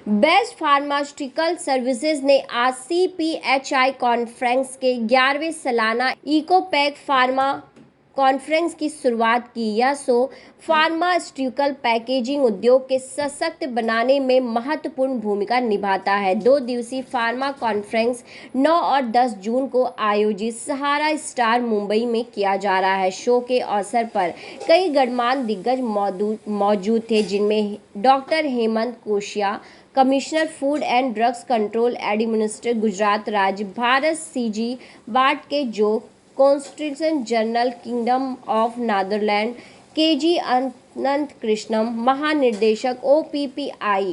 Best pharmaceutical services ने आज CPHI conference के 11वें सालाना इकोपैक फार्मा कॉन्फ्रेंस की शुरुआत की। यह शो फार्मास्यूटिकल पैकेजिंग उद्योग के सशक्त बनाने में महत्वपूर्ण भूमिका निभाता है। 2 दिवसीय फार्मा कॉन्फ्रेंस 9 और 10 जून को आयोजित सहारा स्टार मुंबई में किया जा रहा है। शो के अवसर पर कई गणमान्य दिग्गज मौजूद थे, जिनमें doctor Hemant Koshiya, commissioner food and drugs control administrator Gujarat राज्य, भारत CG बाट के जो constitution general kingdom of Netherlands, KG Anant Krishnam, महानिदेशक OPPI,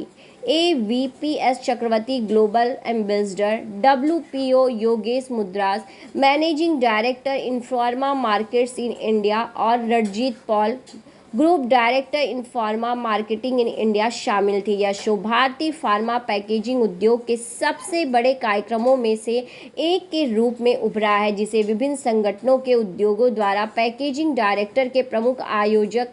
AVPS Chakravarti global ambassador, WPO Yogesh Mudras, managing director Informa markets in India, और Ranjit Paul, group director in pharma marketing in India शामिल थे। यह show भारतीय फार्मा पैकेजिंग उद्योग के सबसे बड़े कार्यक्रमों में से एक के रूप में उभरा है, जिसे विभिन्न संगठनों के उद्योगों द्वारा पैकेजिंग डायरेक्टर के प्रमुख आयोजन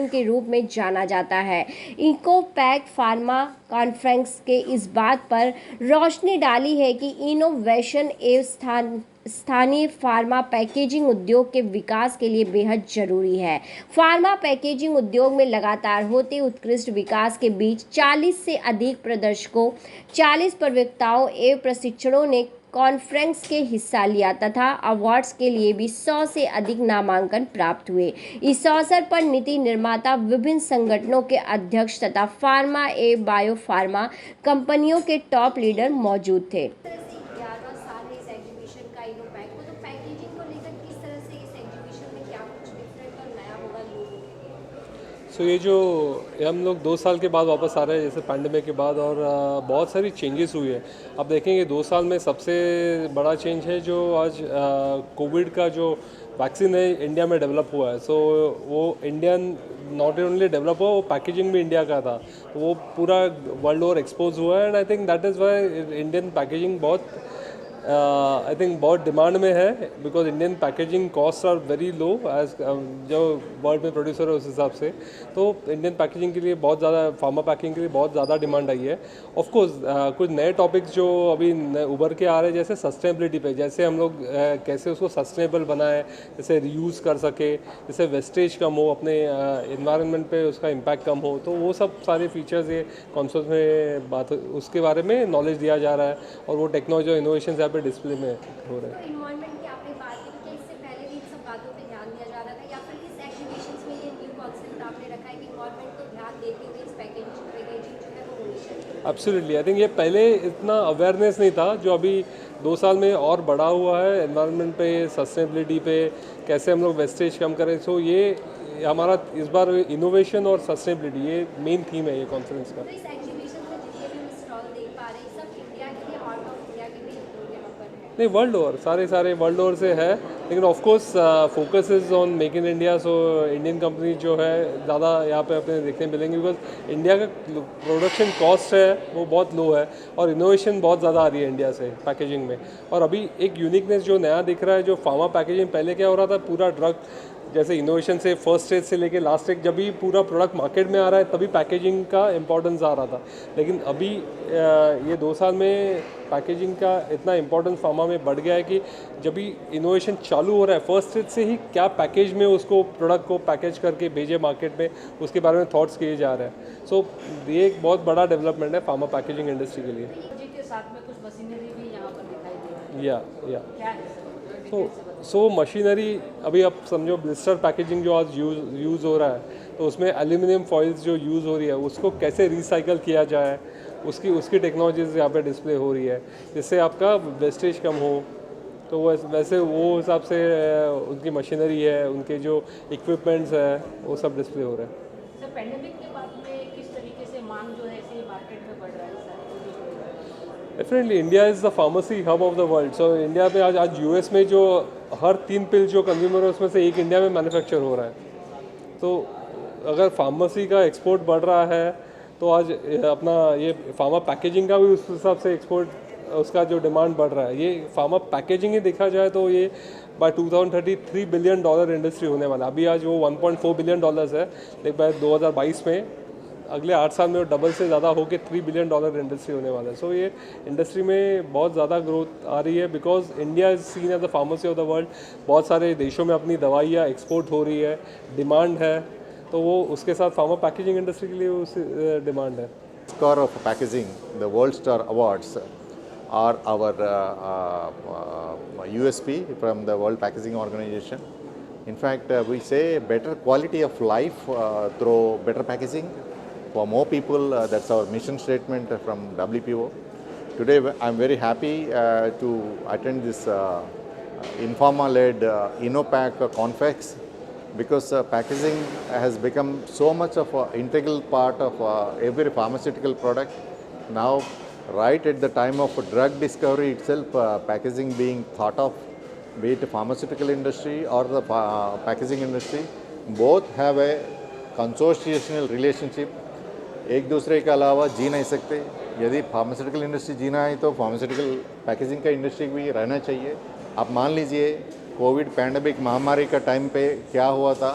के रूप में जाना जाता है। इकोपैक फार्मा कॉन्फ्रेंस के इस बात पर रोशनी डाली है कि इनोवेशन एवं स्थानीय फार्मा पैकेजिंग उद्योग के विकास के लिए बेहद जरूरी है। फार्मा पैकेजिंग उद्योग में लगातार होते उत्कृष्ट विकास के बीच 40 से अधिक प्रदर्शकों, 40 प्रवक्ताओं एवं प्रशिक्षकों ने कॉन्फ्रेंस के हिस्सा लिया तथा अवार्ड्स के लिए भी 100 से अधिक नामांकन प्राप्त हुए। इस अवसर पर नीति निर्माता, विभिन्न संगठनों के अध्यक्ष तथा फार्मा एवं बायोफार्मा कंपनियों के टॉप लीडर मौजूद थे। ये जो हम लोग 2 साल के बाद वापस आ रहे हैं, जैसे पैंडेमिक के बाद, और बहुत सारी चेंजेस हुई है। अब देखेंगे 2 साल में सबसे बड़ा चेंज है जो आज कोविड का जो वैक्सीन है इंडिया में डेवलप हुआ है। वो इंडियन नॉट ओनली डेवलप हुआ, वो पैकेजिंग भी इंडिया का था, तो वो पूरा वर्ल्ड ओवर एक्सपोज हुआ है। And I think that is why Indian packaging बहुत डिमांड में है, because Indian packaging cost are very low as जो वर्ल्ड में प्रोड्यूसर है उस हिसाब से। तो इंडियन पैकेजिंग के लिए बहुत ज़्यादा, फार्मा पैकिंग के लिए बहुत ज़्यादा डिमांड आई है। ऑफ कोर्स कुछ नए टॉपिक्स जो अभी उभर के आ रहे हैं, जैसे सस्टेनेबिलिटी पे, जैसे हम लोग कैसे उसको सस्टेनेबल बनाएं, जैसे रीयूज़ कर सके, जैसे वेस्टेज कम हो, अपने इन्वायरमेंट पे उसका इम्पैक्ट कम हो, तो वो सब सारे फीचर्स ये कॉन्फ्रेंस में बात, उसके बारे में नॉलेज दिया जा रहा है, और वो टेक्नोलॉजी और इनोवेशन यहाँ पे डिस्प्ले में हो रहा है। इन्वायरमेंट की आपने बात की कि इससे पहले भी इन सब बातों पे ध्यान दिया जा रहा था, या फिर इस एग्जीबिशंस में ये न्यू कॉन्सेप्ट आपने रखा है कि इन्वायरमेंट को ध्यान देते हुए इस पैकेजिंग जो है वो होनी चाहिए? एब्सोल्युटली, आई थिंक ये पहले इतना अवेयरनेस नहीं था, जो अभी 2 साल में और बढ़ा हुआ है एनवायरनमेंट पे, सस्टेनेबिलिटी पे, कैसे हम लोग वेस्टेज कम करें। सो ये हमारा इस बार इनोवेशन और सस्टेनेबिलिटी, ये मेन थीम है ये कॉन्फ्रेंस का। नहीं, वर्ल्ड ओवर, सारे वर्ल्ड ओवर से है, लेकिन of course focus is on make in India. So Indian company जो है ज़्यादा यहाँ पे अपने देखने मिलेंगे, बिकॉज इंडिया का प्रोडक्शन कॉस्ट है वो बहुत लो है, और इनोवेशन बहुत ज़्यादा आ रही है इंडिया से पैकेजिंग में। और अभी एक यूनिकनेस जो नया दिख रहा है, जो फार्मा पैकेजिंग, पहले क्या हो रहा था, पूरा ड्रग जैसे इनोवेशन से फर्स्ट स्टेज से लेके लास्ट स्टेज, जब भी पूरा प्रोडक्ट मार्केट में आ रहा है तभी पैकेजिंग का इम्पोर्टेंस आ रहा था। लेकिन अभी ये 2 साल में पैकेजिंग का इतना इम्पोर्टेंस फार्मा में बढ़ गया है कि जब भी इनोवेशन चालू हो रहा है, फर्स्ट स्टेज से ही क्या पैकेज में उसको प्रोडक्ट को पैकेज करके भेजे मार्केट में, उसके बारे में थॉट्स किए जा रहे हैं। सो ये एक बहुत बड़ा डेवलपमेंट है फार्मा पैकेजिंग इंडस्ट्री के लिए। साथ में कुछ मशीनरी भी यहाँ पर दिखाई दे रही है। क्या है सो मशीनरी, अभी आप समझो ब्लिस्टर पैकेजिंग जो आज यूज़ हो रहा है, तो उसमें एल्यूमिनियम फॉइल्स जो यूज़ हो रही है, उसको कैसे रिसाइकल किया जाए, उसकी टेक्नोलॉजीज यहाँ पे डिस्प्ले हो रही है, जिससे आपका वेस्टेज कम हो। तो वैसे वो हिसाब से उनकी मशीनरी है, उनके जो इक्विपमेंट्स है, वो सब डिस्प्ले हो रहे हैं। सर, पैंडेमिक के बाद में किस तरीके से मांग जो है इसी मार्केट में बढ़ रहा है? Definitely India is the pharmacy hub of the world. So India में आज यूएस में जो हर 3 पिल जो कंज्यूमर है, उसमें से एक इंडिया में मैन्युफैक्चर हो रहा है। तो अगर फार्मेसी का एक्सपोर्ट बढ़ रहा है, तो आज अपना ये फार्मा पैकेजिंग का भी उस हिसाब से एक्सपोर्ट, उसका जो डिमांड बढ़ रहा है। ये फार्मा पैकेजिंग ही देखा जाए तो ये बाय 2030 $3 बिलियन इंडस्ट्री होने वाला। अभी आज वो $1.4 बिलियन है, लेकिन बाय 2022 में अगले 8 साल में वो डबल से ज़्यादा होकर $3 बिलियन इंडस्ट्री होने वाला है. सो ये इंडस्ट्री में बहुत ज़्यादा ग्रोथ आ रही है because India is seen as the pharmacy of the world. बहुत सारे देशों में अपनी दवाइयाँ एक्सपोर्ट हो रही है, डिमांड है, तो वो उसके साथ फार्मा पैकेजिंग इंडस्ट्री के लिए उस डिमांड है. Score of packaging, the World Star Awards are our USP from the World Packaging Organization. In fact, we say better quality of life through better packaging for more people. That's our mission statement from WPO. Today, I'm very happy to attend this Informa-led InnoPack Confex, because packaging has become so much of an integral part of every pharmaceutical product. Now, right at the time of drug discovery itself, packaging being thought of, be it pharmaceutical industry or the packaging industry, both have a consortial relationship. एक दूसरे के अलावा जी नहीं सकते. यदि pharmaceutical industry जीना है तो pharmaceutical packaging का इंडस्ट्री भी रहना चाहिए. आप मान लीजिए कोविड पैंडेमिक महामारी का टाइम पे क्या हुआ था.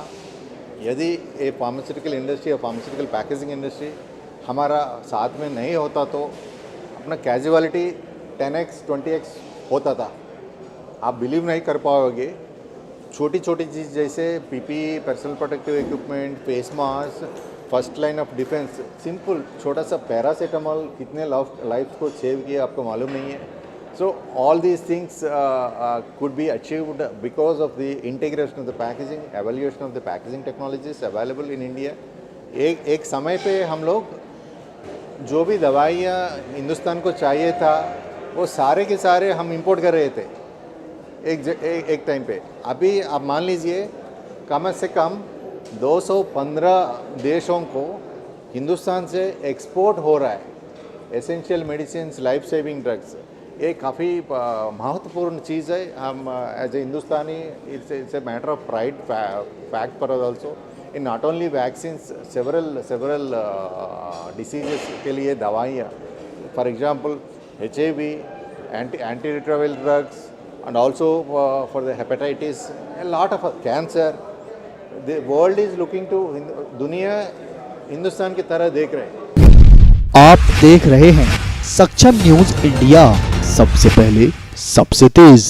यदि ये फार्मास्यूटिकल इंडस्ट्री और फार्मास्यूटिकल पैकेजिंग इंडस्ट्री हमारा साथ में नहीं होता तो अपना कैजुअलिटी 10x 20x होता था. आप बिलीव नहीं कर पाओगे. छोटी छोटी चीज़ जैसे PPE, personal protective equipment, face mask, first line of defence, simple छोटा सा पैरासीटामॉल कितने लाइफ को सेव किया आपको मालूम नहीं है. So all these things could be achieved because of the integration of the packaging, evaluation of the packaging technologies available in India. एक समय पे हम लोग जो भी दवाइयाँ हिंदुस्तान को चाहिए था वो सारे के सारे हम इंपोर्ट कर रहे थे एक टाइम पे. अभी आप मान लीजिए कम से कम 215 देशों को हिंदुस्तान से एक्सपोर्ट हो रहा है essential medicine, life saving drugs. ये काफ़ी महत्वपूर्ण चीज़ है. हम as a Hindustani it's a matter of pride fact for us also. In not only vaccines, several diseases के लिए दवाइयाँ, for example HIV, anti retroviral drugs, and also for the hepatitis, a lot of cancer. The world is looking to, दुनिया हिंदुस्तान की तरह देख रहे हैं. आप देख रहे हैं सक्षम न्यूज इंडिया, सबसे पहले सबसे तेज.